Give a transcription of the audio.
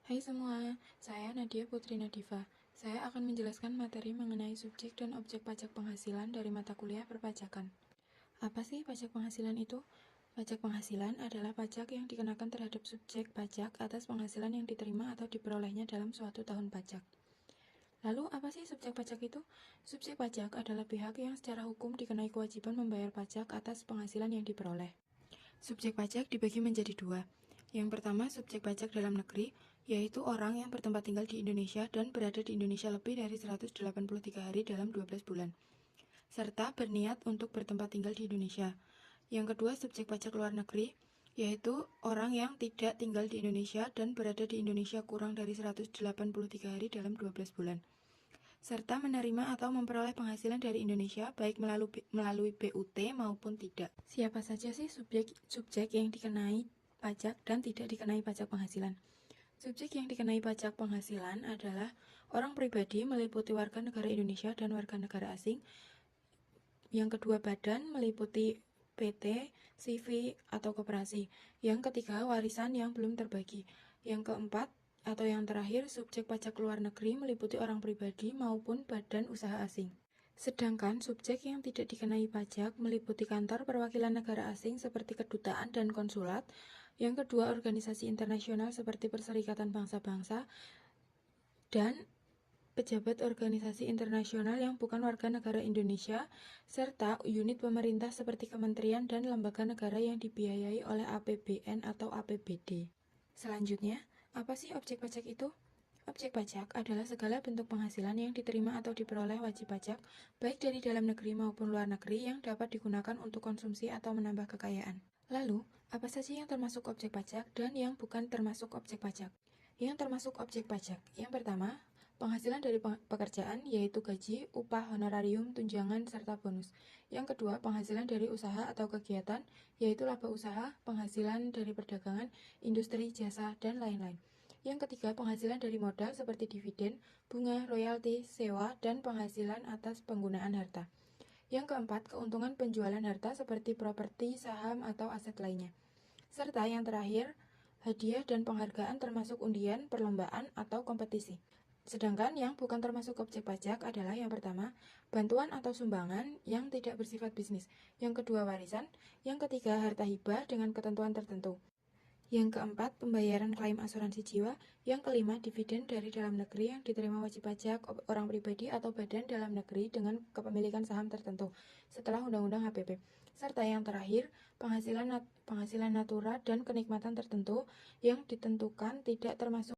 Hai semua, saya Nadia Putri Nadifa. Saya akan menjelaskan materi mengenai subjek dan objek pajak penghasilan dari mata kuliah perpajakan. Apa sih pajak penghasilan itu? Pajak penghasilan adalah pajak yang dikenakan terhadap subjek pajak atas penghasilan yang diterima atau diperolehnya dalam suatu tahun pajak. Lalu, apa sih subjek pajak itu? Subjek pajak adalah pihak yang secara hukum dikenai kewajiban membayar pajak atas penghasilan yang diperoleh. Subjek pajak dibagi menjadi dua. Yang pertama, subjek pajak dalam negeri, yaitu orang yang bertempat tinggal di Indonesia dan berada di Indonesia lebih dari 183 hari dalam 12 bulan, serta berniat untuk bertempat tinggal di Indonesia. Yang kedua, subjek pajak luar negeri, yaitu orang yang tidak tinggal di Indonesia dan berada di Indonesia kurang dari 183 hari dalam 12 bulan, serta menerima atau memperoleh penghasilan dari Indonesia baik melalui BUT maupun tidak. Siapa saja sih subjek yang dikenai pajak dan tidak dikenai pajak penghasilan? Subjek yang dikenai pajak penghasilan adalah orang pribadi meliputi warga negara Indonesia dan warga negara asing. Yang kedua, badan meliputi PT, CV, atau koperasi. Yang ketiga, warisan yang belum terbagi. Yang keempat, atau yang terakhir, subjek pajak luar negeri meliputi orang pribadi maupun badan usaha asing. Sedangkan subjek yang tidak dikenai pajak meliputi kantor perwakilan negara asing seperti kedutaan dan konsulat. Yang kedua, organisasi internasional seperti Perserikatan Bangsa-Bangsa dan pejabat organisasi internasional yang bukan warga negara Indonesia, serta unit pemerintah seperti kementerian dan lembaga negara yang dibiayai oleh APBN atau APBD. Selanjutnya, apa sih objek pajak itu? Objek pajak adalah segala bentuk penghasilan yang diterima atau diperoleh wajib pajak, baik dari dalam negeri maupun luar negeri yang dapat digunakan untuk konsumsi atau menambah kekayaan. Lalu, apa saja yang termasuk objek pajak dan yang bukan termasuk objek pajak? Yang termasuk objek pajak, yang pertama, penghasilan dari pekerjaan yaitu gaji, upah, honorarium, tunjangan, serta bonus. Yang kedua, penghasilan dari usaha atau kegiatan yaitu laba usaha, penghasilan dari perdagangan, industri, jasa, dan lain-lain. Yang ketiga, penghasilan dari modal seperti dividen, bunga, royalti, sewa, dan penghasilan atas penggunaan harta. Yang keempat, keuntungan penjualan harta seperti properti, saham, atau aset lainnya. Serta yang terakhir, hadiah dan penghargaan termasuk undian, perlombaan, atau kompetisi. Sedangkan yang bukan termasuk objek pajak adalah yang pertama, bantuan atau sumbangan yang tidak bersifat bisnis. Yang kedua, warisan. Yang ketiga, harta hibah dengan ketentuan tertentu. Yang keempat, pembayaran klaim asuransi jiwa. Yang kelima, dividen dari dalam negeri yang diterima wajib pajak orang pribadi atau badan dalam negeri dengan kepemilikan saham tertentu setelah Undang-Undang HPP. Serta yang terakhir, penghasilan natura dan kenikmatan tertentu yang ditentukan tidak termasuk